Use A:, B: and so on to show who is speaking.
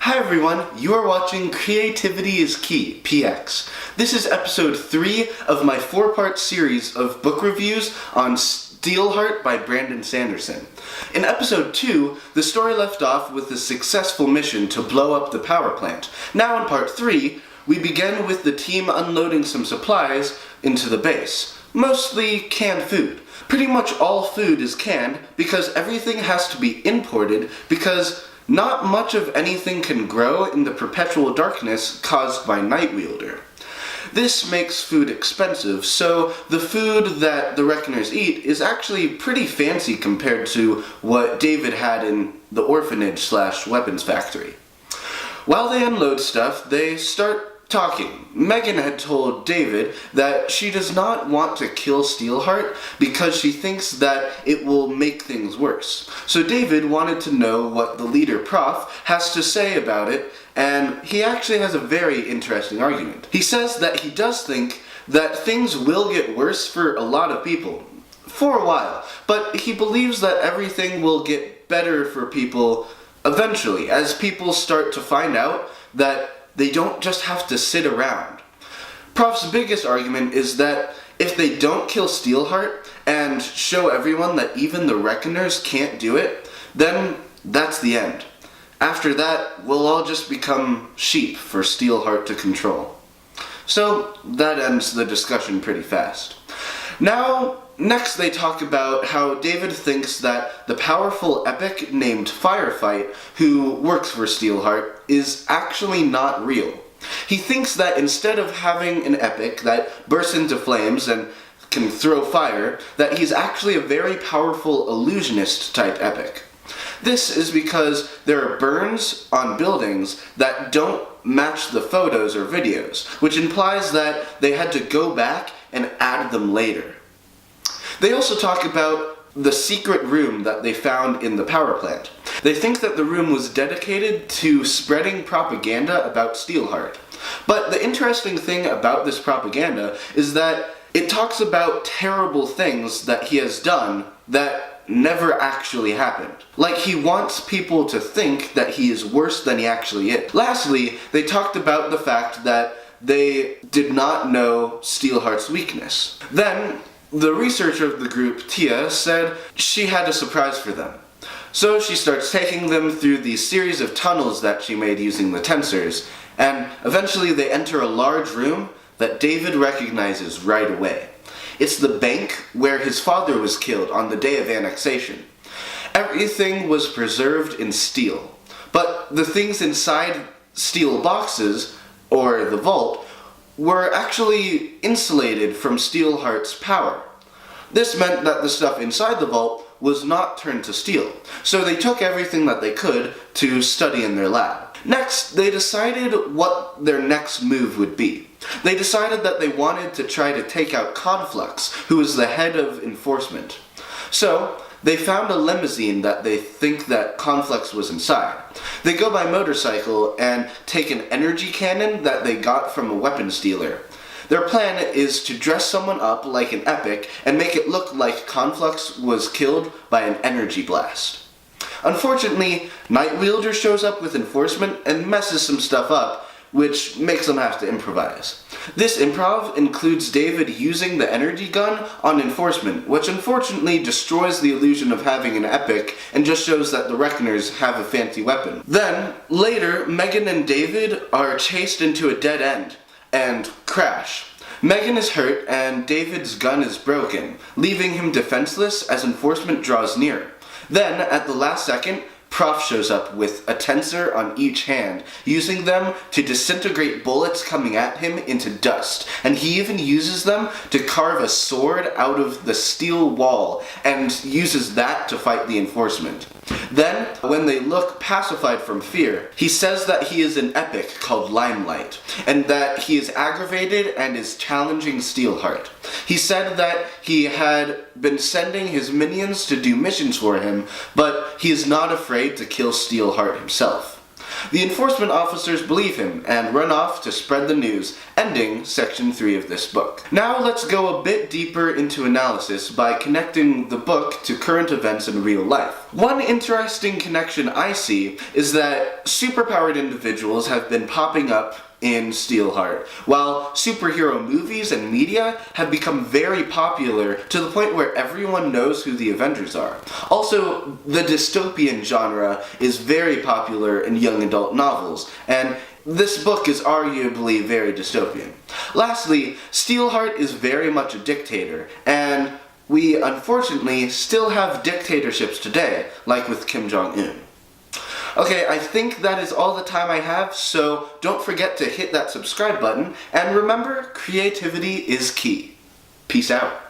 A: Hi everyone, you are watching Creativity is Key, PX. This is episode 3 of my 4-part series of book reviews on Steelheart by Brandon Sanderson. In episode 2, the story left off with the successful mission to blow up the power plant. Now in part 3, we begin with the team unloading some supplies into the base, mostly canned food. Pretty much all food is canned because everything has to be imported because not much of anything can grow in the perpetual darkness caused by Nightwielder. This makes food expensive, so the food that the Reckoners eat is actually pretty fancy compared to what David had in the orphanage/weapons factory. While they unload stuff, they start talking. Megan had told David that she does not want to kill Steelheart because she thinks that it will make things worse. So David wanted to know what the leader, Prof, has to say about it, and he actually has a very interesting argument. He says that he does think that things will get worse for a lot of people, for a while, but he believes that everything will get better for people eventually, as people start to find out that they don't just have to sit around. Prof's biggest argument is that if they don't kill Steelheart and show everyone that even the Reckoners can't do it, then that's the end. After that, we'll all just become sheep for Steelheart to control. So that ends the discussion pretty fast. Next they talk about how David thinks that the powerful epic named Firefight, who works for Steelheart, is actually not real. He thinks that instead of having an epic that bursts into flames and can throw fire, that he's actually a very powerful illusionist type epic. This is because there are burns on buildings that don't match the photos or videos, which implies that they had to go back and add them later. They also talk about the secret room that they found in the power plant. They think that the room was dedicated to spreading propaganda about Steelheart. But the interesting thing about this propaganda is that it talks about terrible things that he has done that never actually happened. Like he wants people to think that he is worse than he actually is. Lastly, they talked about the fact that they did not know Steelheart's weakness. Then, the researcher of the group, Tia, said she had a surprise for them. So she starts taking them through these series of tunnels that she made using the tensors, and eventually they enter a large room that David recognizes right away. It's the bank where his father was killed on the day of annexation. Everything was preserved in steel, but the things inside steel boxes, or the vault, were actually insulated from Steelheart's power. This meant that the stuff inside the vault was not turned to steel, so they took everything that they could to study in their lab. Next, they decided what their next move would be. They decided that they wanted to try to take out Conflux, who was the head of enforcement. So, they found a limousine that they think that Conflux was inside. They go by motorcycle and take an energy cannon that they got from a weapons dealer. Their plan is to dress someone up like an epic and make it look like Conflux was killed by an energy blast. Unfortunately, Nightwielder shows up with enforcement and messes some stuff up, which makes them have to improvise. This improv includes David using the energy gun on enforcement, which unfortunately destroys the illusion of having an epic and just shows that the Reckoners have a fancy weapon. Then, later, Megan and David are chased into a dead end and crash. Megan is hurt and David's gun is broken, leaving him defenseless as enforcement draws near. Then, at the last second, Prof shows up with a tensor on each hand, using them to disintegrate bullets coming at him into dust, and he even uses them to carve a sword out of the steel wall, and uses that to fight the enforcement. Then, when they look pacified from fear, he says that he is an epic called Limelight, and that he is aggravated and is challenging Steelheart. He said that he had been sending his minions to do missions for him, but he is not afraid to kill Steelheart himself. The enforcement officers believe him and run off to spread the news, ending Section 3 of this book. Now let's go a bit deeper into analysis by connecting the book to current events in real life. One interesting connection I see is that superpowered individuals have been popping up in Steelheart, while superhero movies and media have become very popular to the point where everyone knows who the Avengers are. Also, the dystopian genre is very popular in young adult novels, and this book is arguably very dystopian. Lastly, Steelheart is very much a dictator, and we unfortunately still have dictatorships today, like with Kim Jong-un. Okay, I think that is all the time I have, so don't forget to hit that subscribe button, and remember, creativity is key. Peace out.